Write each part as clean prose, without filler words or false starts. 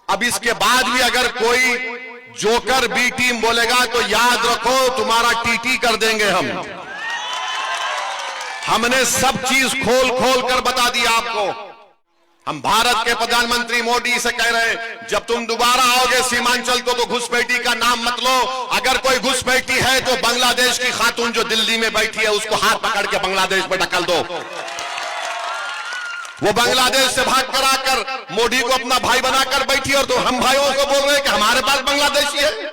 अब इसके बाद भी अगर कोई जोकर बी टीम बोलेगा तो याद रखो तुम्हारा टीटी कर देंगे हम। हमने सब चीज खोल खोल कर बता दिया आपको। हम भारत के प्रधानमंत्री मोदी से कह रहे हैं, जब तुम दोबारा आओगे सीमांचल को तो घुसपैठी का नाम मत लो। अगर कोई घुसपैठी है तो बांग्लादेश की खातून जो दिल्ली में बैठी है उसको हाथ पकड़ के बांग्लादेश में ढकल दो। वो बांग्लादेश से भाग कर आकर मोदी को अपना भाई बनाकर बैठी और तो हम भाइयों को बोल रहे हैं कि हमारे पास बांग्लादेशी है।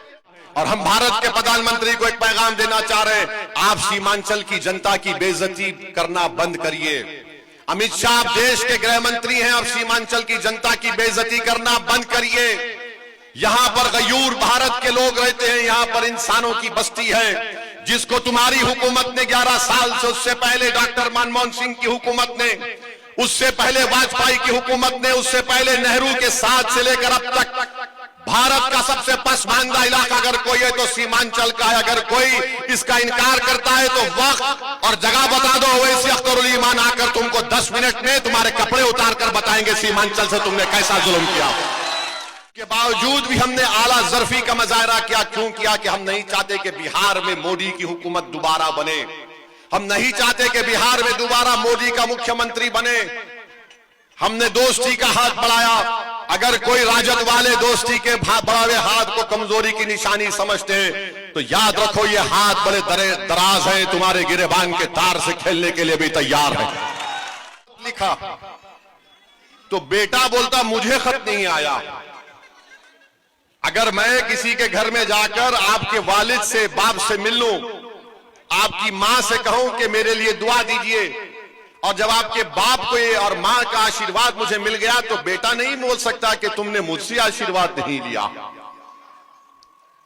और हम भारत के प्रधानमंत्री को एक पैगाम देना चाह रहे हैं, आप सीमांचल की जनता की बेइज्जती करना बंद करिए। अमित शाह आप देश के गृह मंत्री हैं और सीमांचल की जनता की बेइज्जती करना बंद करिए। यहां पर गयूर भारत के लोग रहते हैं, यहां पर इंसानों की बस्ती है, जिसको तुम्हारी हुकूमत ने 11 साल से, उससे पहले डॉक्टर मनमोहन सिंह की हुकूमत ने, उससे पहले वाजपेयी की हुकूमत ने, उससे पहले नेहरू के साथ से लेकर अब तक भारत का सबसे पसमानदा इलाका अगर कोई है तो सीमांचल का है। अगर कोई इसका इनकार करता है तो वक्त और जगह बता दो, वैसे अख्तरुल ईमान आकर तुमको 10 मिनट में तुम्हारे कपड़े उतार कर बताएंगे सीमांचल से तुमने कैसा जुल्म किया। के बावजूद भी हमने आला ज़र्फी का मुजाहरा किया। क्यों किया? कि हम नहीं चाहते कि बिहार में मोदी की हुकूमत दोबारा बने। हम नहीं चाहते कि बिहार में दोबारा मोदी का मुख्यमंत्री बने। हमने दोस्ती का हाथ बढ़ाया। अगर कोई राजद वाले दोस्ती के बढ़ावे हाथ को कमजोरी की निशानी समझते हैं तो याद रखो ये हाथ बड़े दराज है, तुम्हारे गिरेबान के तार से खेलने के लिए भी तैयार है। लिखा तो बेटा बोलता मुझे खत नहीं आया। अगर मैं किसी के घर में जाकर आपके वालिद से, बाप से मिल लूं, आपकी मां से कहूं कि मेरे लिए दुआ दीजिए, और जब आपके बाप को ये और मां का आशीर्वाद मुझे मिल गया तो बेटा नहीं बोल सकता कि तुमने मुझसे आशीर्वाद नहीं लिया।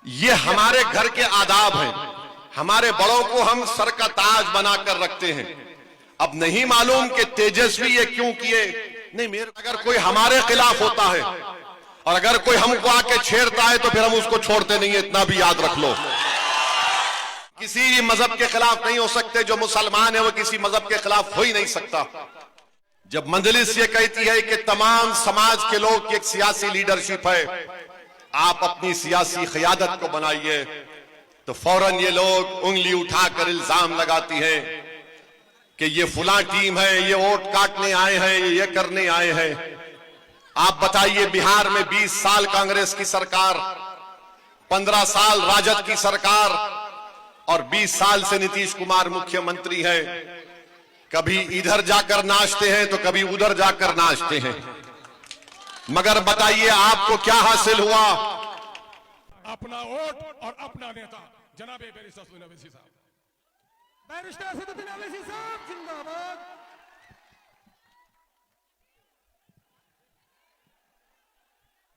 ये हमारे घर के आदाब हैं। हमारे बड़ों को हम सर का ताज बनाकर रखते हैं। अब नहीं मालूम कि तेजस्वी ये क्यों किए। नहीं, मेरे अगर कोई हमारे खिलाफ होता है और अगर कोई हमको आके छेड़ता है तो फिर हम उसको छोड़ते नहीं है, इतना भी याद रख लो। किसी भी मजहब के खिलाफ नहीं हो सकते। जो मुसलमान है वो किसी मजहब के खिलाफ हो ही नहीं सकता। जब मजलिस ये कहती है कि तमाम समाज के लोग की एक सियासी लीडरशिप है, आप अपनी सियासी क़यादत को बनाइए, तो फौरन ये लोग उंगली उठाकर इल्जाम लगाती है कि ये फुला टीम है, ये वोट काटने आए हैं, ये करने आए हैं। आप बताइए, बिहार में 20 साल कांग्रेस की सरकार, 15 साल राजद की सरकार और 20 साल से नीतीश कुमार मुख्यमंत्री है। कभी इधर जाकर नाचते हैं तो कभी उधर जाकर नाचते हैं। मगर बताइए आपको क्या हासिल हुआ? अपना वोट और अपना नेता जनाब बैरिस्टर असदुद्दीन ओवैसी साहब। बैरिस्टर असदुद्दीन ओवैसी साहब जिंदाबाद।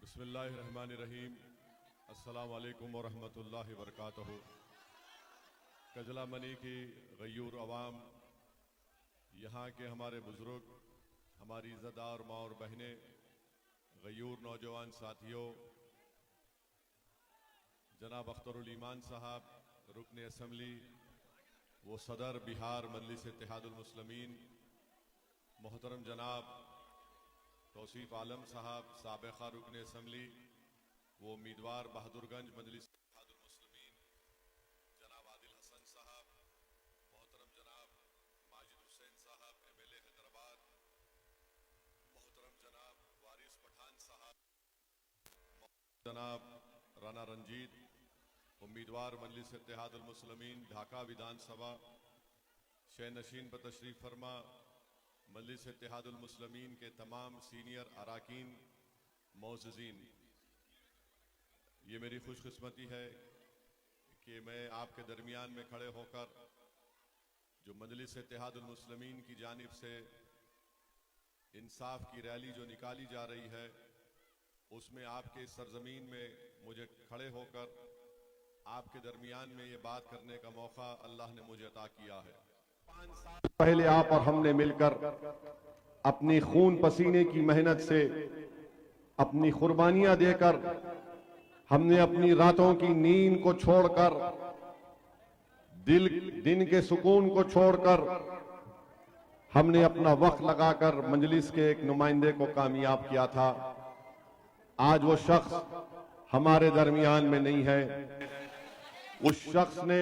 बिस्मिल्लाहिर्रहमानिर्रहीम। अस्सलाम वालेकुम व रहमतुल्लाहि व बरकातहू। कजला मनी की गयूर अवाम, यहाँ के हमारे बुजुर्ग, हमारी इज़्ज़तदार माँ और बहनें, गयूर नौजवान साथियों, जनाब अख्तरुल ईमान साहब रुकन असम्बली, वो सदर बिहार मजलिस इत्तेहादुल मुस्लिमीन, मोहतरम जनाब तौसीफ आलम साहब साबिक़ा रुकन असम्बली, वो उम्मीदवार बहादुरगंज मजलिस इत्तेहादुल मुस्लिमीन, जनाब आदिल हसन साहब, मोहतरम जनाब माजिद हुसैन साहब MLA हैदराबाद, मोहतरम जनाब वारिस पठान साहब, जनाब राना रंजीत उम्मीदवार मजलिस इत्तेहादुल मुस्लिमीन ढाका विधानसभा, शह नशीन पर तशरीफ फरमा, मजलिस इत्तेहादुल मुस्लिमीन के तमाम सीनियर अराकीन, मोअज़्ज़िज़ीन, ये मेरी खुशकिस्मती है कि मैं आपके दरमियान में खड़े होकर जो मजलिस इत्तेहादुल मुस्लिमीन की जानिब से इंसाफ की रैली जो निकाली जा रही है, उसमें आपके सरजमीन में मुझे खड़े होकर आपके दरमियान में ये बात करने का मौका अल्लाह ने मुझे अता किया है। 5 साल पहले आप और हमने मिलकर अपनी खून पसीने की मेहनत से, अपनी कुर्बानियां देकर, हमने अपनी रातों की नींद को छोड़कर, दिन के सुकून को छोड़कर, हमने अपना वक्त लगाकर मजलिस के एक नुमाइंदे को कामयाब किया था। आज वो शख्स हमारे दरमियान में नहीं है। उस शख्स ने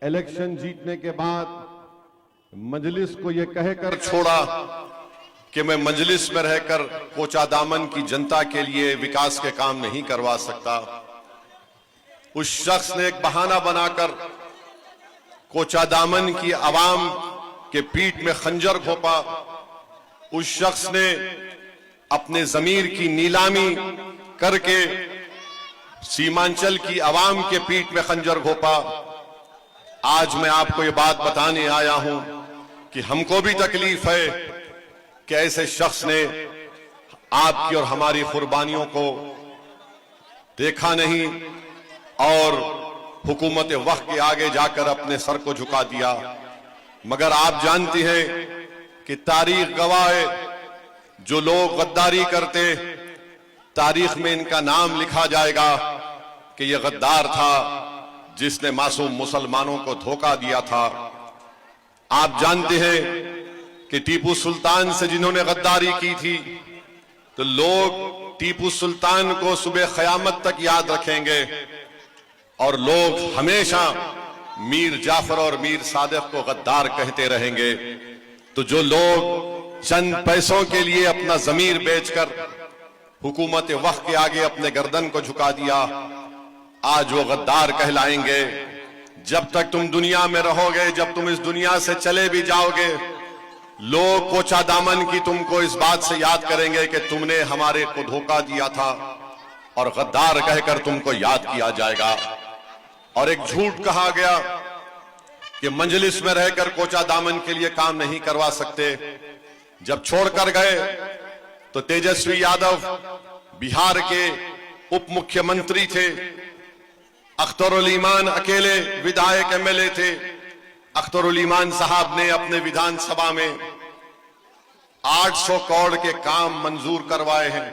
इलेक्शन जीतने के बाद मजलिस को यह कहकर छोड़ा कि मैं मजलिस में रहकर कोचादामन की जनता के लिए विकास के काम नहीं करवा सकता। उस शख्स ने एक बहाना बनाकर कोचादामन की आवाम के पीठ में खंजर घोंपा। उस शख्स ने अपने जमीर की नीलामी करके सीमांचल की आवाम के पीठ में खंजर घोंपा। आज मैं आपको ये बात बताने आया हूं कि हमको भी तकलीफ है कि ऐसे शख्स ने आपकी और हमारी कुर्बानियों को देखा नहीं और हुकूमत वक्त के आगे जाकर अपने सर को झुका दिया। मगर आप जानती हैं कि तारीख गवाह है, जो लोग गद्दारी करते तारीख में इनका नाम लिखा जाएगा कि यह गद्दार था जिसने मासूम मुसलमानों को धोखा दिया था। आप जानते हैं कि टीपू सुल्तान से जिन्होंने गद्दारी की थी, तो लोग टीपू सुल्तान को सुबह क़यामत तक याद रखेंगे और लोग हमेशा मीर जाफर और मीर सादिक को गद्दार कहते रहेंगे। तो जो लोग चंद पैसों के लिए अपना जमीर बेचकर हुकूमत वक्त के आगे अपने गर्दन को झुका दिया, आज वो गद्दार कहलाएंगे। जब तक तुम दुनिया में रहोगे, जब तुम इस दुनिया से चले भी जाओगे, लोग कोचादामन की तुमको इस बात से याद करेंगे कि तुमने हमारे को धोखा दिया था और गद्दार कहकर तुमको याद किया जाएगा। और एक झूठ कहा गया कि मजलिस में रहकर कोचादामन के लिए काम नहीं करवा सकते। जब छोड़कर गए तो तेजस्वी यादव बिहार के उप मुख्यमंत्री थे, अख्तरुल ईमान अकेले विधायक एमएलए थे। अख्तरुल ईमान साहब ने अपने विधानसभा में 800 करोड़ के काम मंजूर करवाए हैं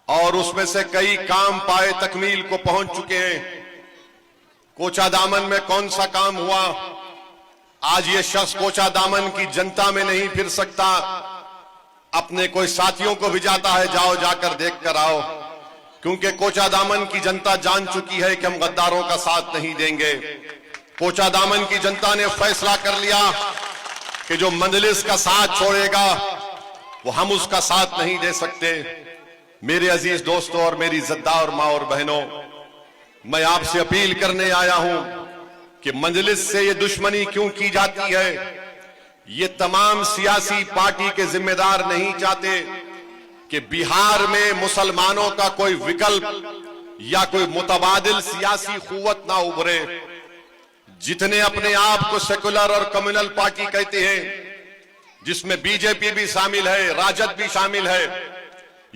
और उसमें से कई काम पाए तकमील को पहुंच चुके हैं। कोचादामन में कौन सा काम हुआ? आज ये शख्स कोचादामन की जनता में नहीं फिर सकता, अपने कोई साथियों को भी जाता है जाओ जाकर देख कर आओ, क्योंकि कोचादामन की जनता जान चुकी है कि हम गद्दारों का साथ नहीं देंगे। कोचादामन की जनता ने फैसला कर लिया कि जो मजलिस का साथ छोड़ेगा वो हम उसका साथ नहीं दे सकते। मेरे अजीज दोस्तों और मेरी इज्जतदार मां और बहनों, मैं आपसे अपील करने आया हूं कि मजलिस से ये दुश्मनी क्यों की जाती है। ये तमाम सियासी पार्टी के जिम्मेदार नहीं चाहते कि बिहार में मुसलमानों का कोई विकल्प या कोई मुतबादिल सियासी कुव्वत ना उभरे। जितने अपने आप को सेकुलर और कम्युनल पार्टी कहते हैं, जिसमें बीजेपी भी शामिल है, राजद भी शामिल है,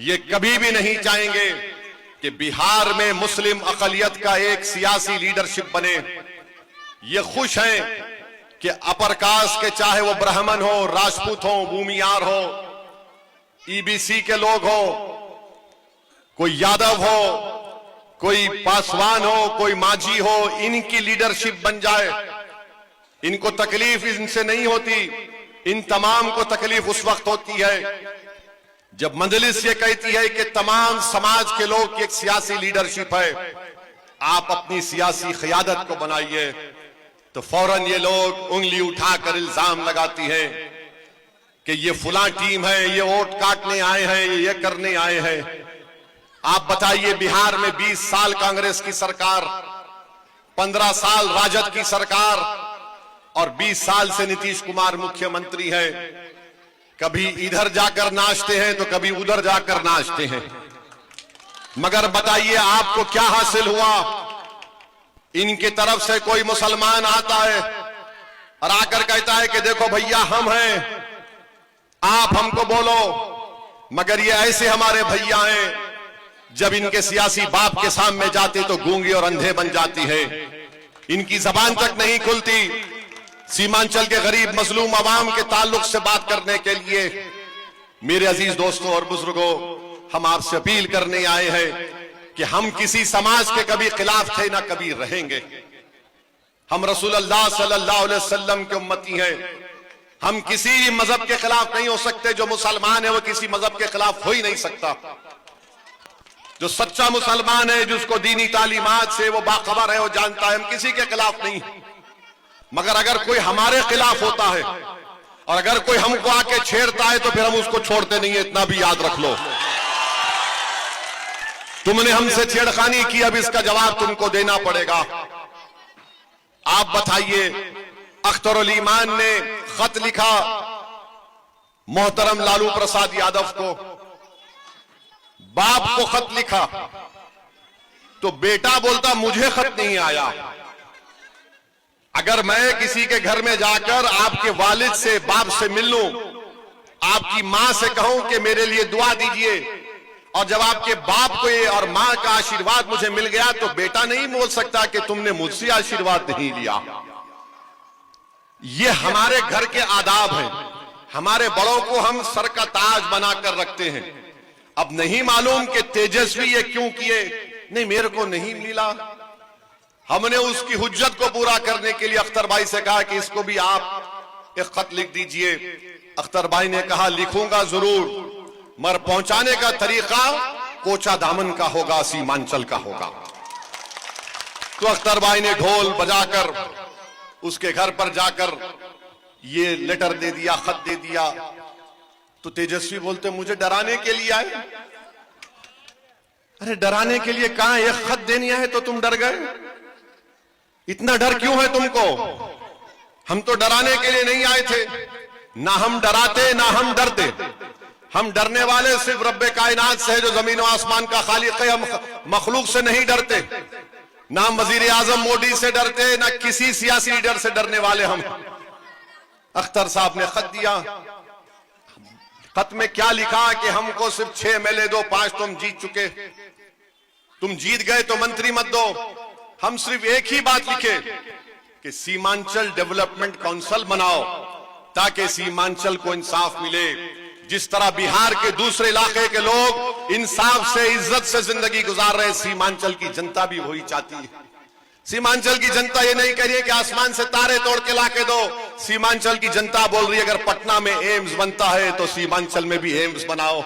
ये कभी भी नहीं चाहेंगे कि बिहार में मुस्लिम अकलियत का एक सियासी लीडरशिप बने। ये खुश हैं कि अपर कास्ट के, चाहे वो ब्राह्मण हो, राजपूत हो, भूमियार हो, ईबीसी के लोग हो, कोई यादव हो, कोई पासवान हो, कोई माझी हो, इनकी लीडरशिप बन जाए। इनको तकलीफ इनसे नहीं होती, इन तमाम को तकलीफ उस वक्त होती है जब मजलिस ये कहती है कि तमाम समाज के लोग की एक सियासी लीडरशिप है, आप अपनी सियासी क़यादत को बनाइए। तो फौरन ये लोग उंगली उठाकर इल्जाम लगाती है कि ये फुला टीम है, ये वोट काटने आए हैं, ये करने आए हैं। आप बताइए, बिहार में 20 साल कांग्रेस की सरकार, 15 साल राजद की सरकार और 20 साल से नीतीश कुमार मुख्यमंत्री है। कभी इधर जाकर नाचते हैं तो कभी उधर जाकर नाचते हैं। मगर बताइए आपको क्या हासिल हुआ? इनकी तरफ से कोई मुसलमान आता है और आकर कहता है कि देखो भैया हम हैं, आप हमको बोलो। मगर ये ऐसे हमारे भैया हैं, जब इनके सियासी बाप के सामने जाते तो गूंगे और अंधे बन जाती है, इनकी जबान तक नहीं खुलती। सीमांचल के गरीब मजलूम आवाम के ताल्लुक से बात करने के लिए मेरे अजीज दोस्तों और बुजुर्गों, हम आपसे अपील करने आए हैं कि हम किसी समाज के कभी खिलाफ थे ना कभी रहेंगे। हम रसूलुल्लाह सल्लल्लाहु अलैहि वसल्लम के उम्मती हैं। हम किसी मजहब के खिलाफ नहीं हो सकते। जो मुसलमान है वो किसी मजहब के खिलाफ हो ही नहीं सकता। जो सच्चा मुसलमान है, जिसको दीनी तालीमात से वो बाखबर है, वो जानता है हम किसी के खिलाफ नहीं, मगर अगर कोई हमारे खिलाफ होता है और अगर कोई हमको आके छेड़ता है तो फिर हम उसको छोड़ते नहीं है, इतना भी याद रख लो। तुमने हमसे छेड़खानी की, अब इसका जवाब तुमको देना पड़ेगा। आप बताइए, अख्तरुल ईमान ने खत लिखा मोहतरम लालू प्रसाद यादव को, बाप को खत लिखा, तो बेटा बोलता मुझे खत नहीं आया। अगर मैं किसी के घर में जाकर आपके वालिद से, बाप से मिल लूं, आपकी मां से कहूं कि मेरे लिए दुआ दीजिए, और जब आपके बाप को ये और मां का आशीर्वाद मुझे मिल गया, तो बेटा नहीं बोल सकता कि तुमने मुझसे आशीर्वाद नहीं लिया। ये हमारे घर के आदाब हैं। हमारे बड़ों को हम सर का ताज बनाकर रखते हैं। अब नहीं मालूम कि तेजस्वी ये क्यों किए, नहीं मेरे को नहीं मिला। हमने उसकी हुज्जत को पूरा करने के लिए अख्तर भाई से कहा कि इसको भी आप एक खत लिख दीजिए। अख्तर भाई ने कहा लिखूंगा जरूर, मगर पहुंचाने का तरीका कोचा दामन का होगा, सीमांचल का होगा। तो अख्तर भाई ने ढोल बजाकर उसके घर पर जाकर ये लेटर दे दिया, खत दे दिया। तो तेजस्वी बोलते मुझे डराने के लिए आए। अरे डराने के लिए कहां, एक खत देनी है तो तुम डर गए? इतना डर क्यों है तुमको? हम तो डराने के लिए नहीं आए थे, ना हम डराते ना हम डरते। हम डरने वाले सिर्फ रब्बे कायनात से है, जो जमीन और आसमान का खालिक है। हम मखलूक से नहीं डरते, ना हम वजीर आजम मोदी से डरते, ना किसी सियासी लीडर से डरने वाले हम। अख्तर साहब ने खत दिया। खत में क्या लिखा कि हमको सिर्फ 6 MLA दो, 5 तुम जीत चुके, तुम जीत गए तो मंत्री मत दो। हम सिर्फ एक ही बात लिखे कि सीमांचल डेवलपमेंट काउंसिल बनाओ ताकि सीमांचल को इंसाफ मिले। जिस तरह बिहार के दूसरे इलाके के लोग इंसाफ से, इज्जत से जिंदगी गुजार रहे, सीमांचल की जनता भी वही चाहती है। सीमांचल की जनता ये नहीं कह रही है कि आसमान से तारे तोड़ के लाके दो। सीमांचल की जनता बोल रही है अगर पटना में एम्स बनता है तो सीमांचल में भी एम्स बनाओ।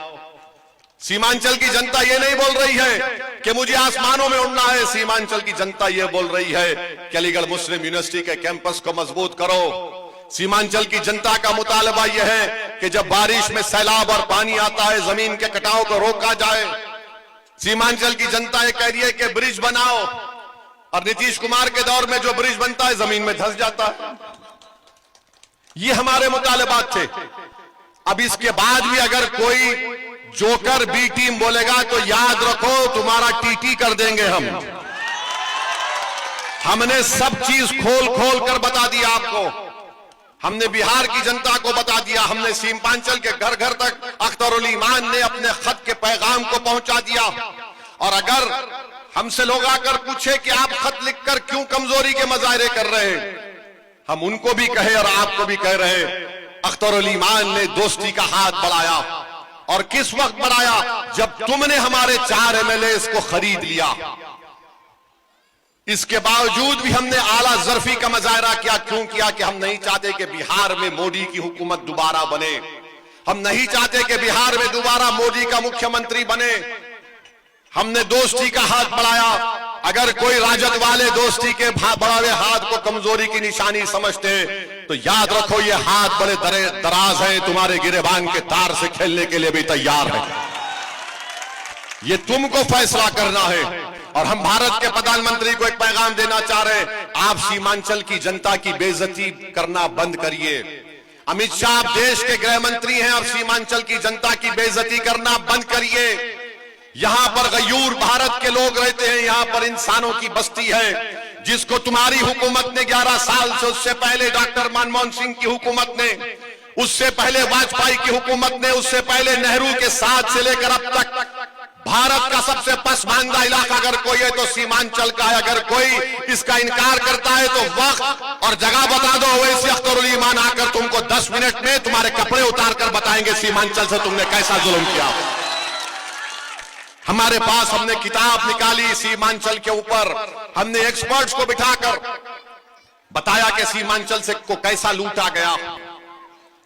सीमांचल की जनता ये नहीं बोल रही है कि मुझे आसमानों में उड़ना है। सीमांचल की जनता ये बोल रही है कि अलीगढ़ मुस्लिम यूनिवर्सिटी के कैंपस को मजबूत करो। सीमांचल की जनता का मुतालबा यह है कि जब बारिश में सैलाब और पानी आता है, जमीन के कटाव को रोका जाए। सीमांचल की जनता ये कह रही है कि ब्रिज बनाओ, और नीतीश कुमार के दौर में जो ब्रिज बनता है जमीन में धंस जाता है। ये हमारे मुतालबात थे। अब इसके बाद भी अगर कोई जोकर बी टीम बोलेगा तो याद रखो तुम्हारा टीटी कर देंगे हम। हमने सब चीज खोल खोल कर बता दिया आपको। हमने बिहार की जनता को बता दिया, हमने सीमांचल के घर घर तक अख्तरुल ईमान ने अपने खत के पैगाम को पहुंचा दिया। और अगर हमसे लोग आकर पूछे कि आप खत लिखकर क्यों कमजोरी के मजाहरे कर रहे हैं, हम उनको भी कहे और आपको भी कह रहे हैं अख्तरुल ईमान ने दोस्ती का हाथ बढ़ाया। और किस वक्त बढ़ाया? जब तुमने हमारे 4 MLA को खरीद लिया। इसके बावजूद भी हमने आला ज़र्फी का मुजाहरा किया। क्यों किया? कि हम नहीं चाहते कि बिहार में मोदी की हुकूमत दोबारा बने। हम नहीं चाहते कि बिहार में दोबारा मोदी का मुख्यमंत्री बने। हमने दोस्ती का हाथ बढ़ाया। अगर कोई राजद वाले दोस्ती के बढ़ावे हाथ को कमजोरी की निशानी समझते हैं तो याद रखो ये हाथ बड़े दराज हैं, तुम्हारे गिरेबान के तार से खेलने के लिए भी तैयार है। ये तुमको फैसला करना है। और हम भारत के प्रधानमंत्री को एक पैगाम देना चाह रहे हैं, आप सीमांचल की जनता की बेइज्जती करना बंद करिए। अमित शाह आप देश के गृह मंत्री हैं, आप सीमांचल की जनता की बेइज्जती करना बंद करिए। यहां पर गयूर भारत के लोग रहते हैं, यहां पर इंसानों की बस्ती है, जिसको तुम्हारी हुकूमत ने 11 साल से, उससे पहले डॉक्टर मनमोहन सिंह की हुकूमत ने, उससे पहले वाजपेयी की हुकूमत ने, उससे पहले नेहरू के साथ से लेकर अब तक भारत का सबसे पसमानदा इलाका अगर कोई है तो सीमांचल का है। अगर कोई इसका इनकार करता है तो वक्त और जगह बता दो, वैसे अख्तरुल ईमान आकर तुमको 10 मिनट में तुम्हारे कपड़े उतार कर बताएंगे सीमांचल से तुमने कैसा जुल्म किया। हमारे पास हमने किताब निकाली सीमांचल के ऊपर, हमने एक्सपर्ट्स को बिठाकर बताया कि सीमांचल से को कैसा लूटा गया,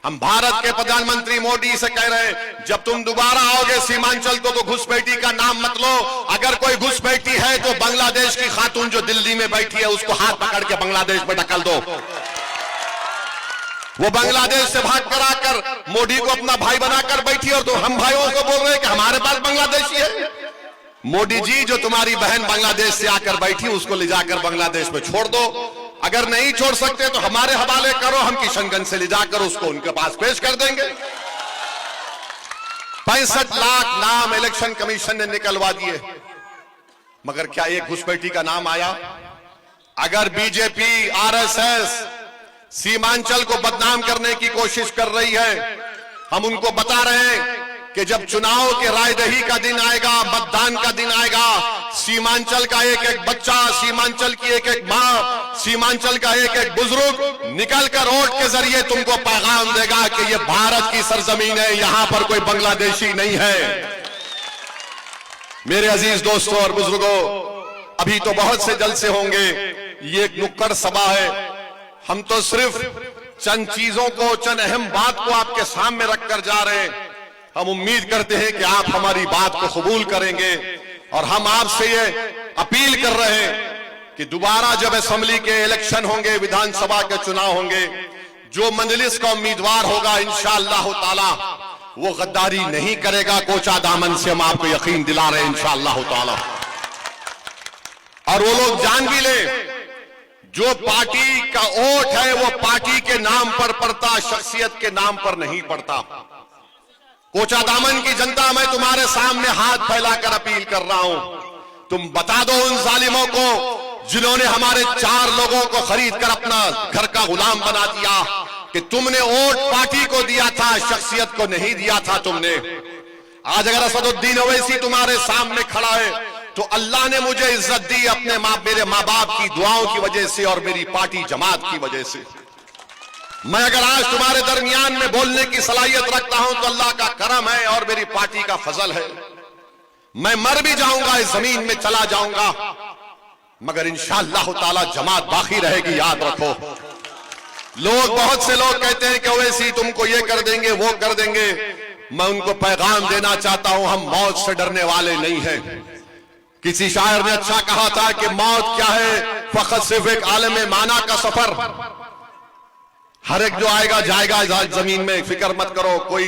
हम भारत के प्रधानमंत्री मोदी से कह रहे हैं, जब तुम दोबारा आओगे सीमांचल तो घुसपैठी का नाम मत लो। अगर कोई घुसपैठी है तो बांग्लादेश की खातून जो दिल्ली में बैठी है उसको हाथ पकड़ के बांग्लादेश में ढकल दो। वो बांग्लादेश से भाग कर आकर मोदी को अपना भाई बनाकर बैठी और तो हम भाइयों को बोल रहे हैं कि हमारे पास बांग्लादेशी है। मोदी जी, जो तुम्हारी बहन बांग्लादेश से आकर बैठी उसको ले जाकर बांग्लादेश में छोड़ दो। अगर नहीं छोड़ सकते तो हमारे हवाले करो, हम किशनगंज से ले जाकर उसको उनके पास पेश कर देंगे। 65 लाख नाम इलेक्शन कमीशन ने निकलवा दिए, मगर क्या एक घुसपैठी का नाम आया? अगर बीजेपी आरएसएस सीमांचल को बदनाम करने की कोशिश कर रही है, हम उनको बता रहे हैं कि जब चुनाव के रायदही का दिन आएगा, मतदान का दिन आएगा, सीमांचल का एक एक बच्चा, सीमांचल की एक एक मां, सीमांचल का एक एक बुजुर्ग निकलकर वोट के जरिए तुमको पैगाम देगा कि ये भारत की सरजमीन है, यहां पर कोई बांग्लादेशी नहीं है। मेरे अजीज दोस्तों और बुजुर्गों, अभी तो बहुत से जलसे होंगे, ये एक नुक्कड़ सभा है। हम तो सिर्फ चंद चीजों को, चंद अहम बात को आपके सामने रखकर जा रहे हैं। हम उम्मीद करते हैं कि आप हमारी बात को कबूल करेंगे और हम आपसे ये अपील कर रहे हैं कि दोबारा जब असेंबली के इलेक्शन होंगे, विधानसभा के चुनाव होंगे, जो मजलिस का उम्मीदवार होगा इंशाअल्लाह ताला वो गद्दारी नहीं करेगा। कोचा दामन से हम आपको यकीन दिला रहे हैं इंशाअल्लाह ताला। और वो लोग जान भी ले, जो पार्टी का वोट है वो पार्टी के नाम पर पड़ता, शख्सियत के नाम पर नहीं पड़ता। कोचा दामन की जनता, मैं तुम्हारे सामने हाथ फैलाकर अपील कर रहा हूं, तुम बता दो उन जालिमों को जिन्होंने हमारे 4 लोगों को खरीद कर अपना घर का गुलाम बना दिया कि तुमने वोट पार्टी को दिया था, शख्सियत को नहीं दिया था तुमने। आज अगर असदुद्दीन ओवैसी तुम्हारे सामने खड़ा है तो अल्लाह ने मुझे इज्जत दी अपने मेरे माँ बाप की दुआओं की वजह से और मेरी पार्टी जमात की वजह से। मैं अगर आज तुम्हारे दरमियान में बोलने की सलाहियत रखता हूं तो अल्लाह का करम है और मेरी पार्टी का फजल है। मैं मर भी जाऊंगा, इस जमीन में चला जाऊंगा, मगर इंशाअल्लाह ताला जमात बाकी रहेगी, याद रखो। लोग, बहुत से लोग कहते हैं कि ओवैसी तुमको ये कर देंगे, वो कर देंगे। मैं उनको पैगाम देना चाहता हूं, हम मौत से डरने वाले नहीं हैं। किसी शायर ने अच्छा कहा था कि मौत क्या है, फकत सिर्फ एक आलम माना का सफर। हर एक जो आएगा जाएगा जमीन में, फिक्र मत करो, कोई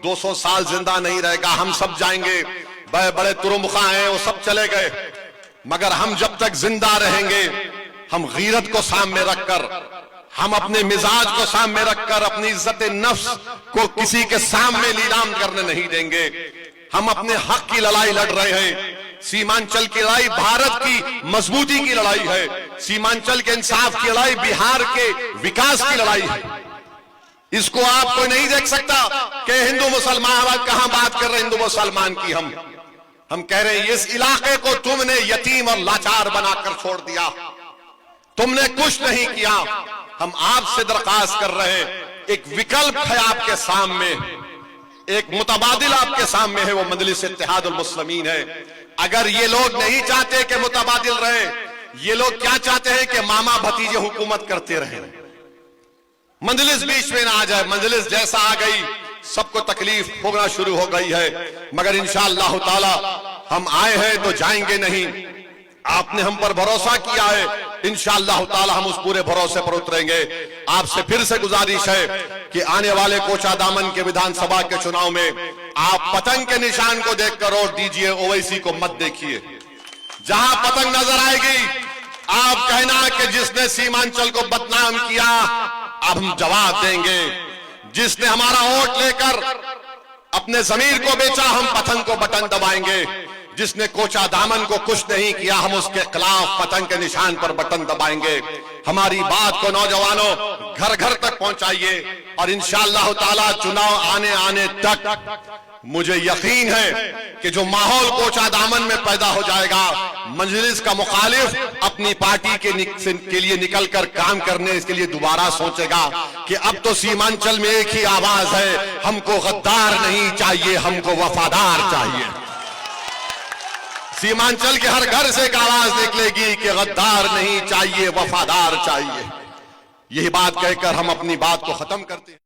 200 साल जिंदा नहीं रहेगा, हम सब जाएंगे। बड़े बड़े तुरुमुखा हैं वो सब चले गए, मगर हम जब तक जिंदा रहेंगे हम गीरत को सामने रखकर, हम अपने मिजाज को सामने रखकर अपनी इज्जत नफ्स को किसी के सामने नीलाम करने नहीं देंगे। हम अपने हक की लड़ाई लड़ रहे हैं। सीमांचल की लड़ाई भारत की मजबूती की लड़ाई है, सीमांचल के इंसाफ की लड़ाई बिहार के विकास की लड़ाई है। इसको आप कोई नहीं देख सकता कि हिंदू मुसलमान, कहां बात कर रहे हिंदू मुसलमान की। हम कह रहे हैं इस इलाके को तुमने यतीम और लाचार बनाकर छोड़ दिया, तुमने कुछ नहीं किया। हम आपसे दरख्वास्त कर रहे हैं, एक विकल्प है आपके सामने, एक मुतबादिल आपके सामने है, वो मजलिस इत्तेहादुल मुस्लिमीन है। अगर ये लोग नहीं चाहते कि मुतबादिल रहे, ये लोग क्या चाहते हैं कि मामा भतीजे हुकूमत करते रहे, मजलिस बीच में ना आ जाए। मजलिस जैसा आ गई सबको तकलीफ होना शुरू हो गई है, मगर इंशाअल्लाह ताला हम आए हैं तो जाएंगे नहीं। आपने हम पर भरोसा किया है, इंशाअल्लाह ताला हम उस पूरे भरोसे पर उतरेंगे। आपसे फिर से गुजारिश है कि आने वाले कोचा दामन के विधानसभा के चुनाव में आप पतंग के निशान को देखकर वोट दीजिए, ओवैसी को मत देखिए। जहां पतंग नजर आएगी आप कहना कि जिसने सीमांचल को बदनाम किया अब हम जवाब देंगे, जिसने हमारा वोट लेकर अपने जमीर को बेचा हम पतंग को बटन दबाएंगे, जिसने कोचा दामन को कुछ नहीं किया हम उसके खिलाफ पतंग के निशान पर बटन दबाएंगे। हमारी बात को नौजवानों घर घर तक पहुंचाइए और इंशाअल्लाह ताला चुनाव आने तक मुझे यकीन है कि जो माहौल कोचा दामन में पैदा हो जाएगा, मजलिस का मुखालिफ अपनी पार्टी के लिए निकलकर काम करने के लिए दोबारा सोचेगा कि अब तो सीमांचल में एक ही आवाज है, हमको गद्दार नहीं चाहिए, हमको वफादार चाहिए। सीमांचल के हर घर से एक आवाज निकलेगी कि गद्दार नहीं चाहिए, वफादार चाहिए। यही बात कहकर हम अपनी बात को खत्म करते हैं।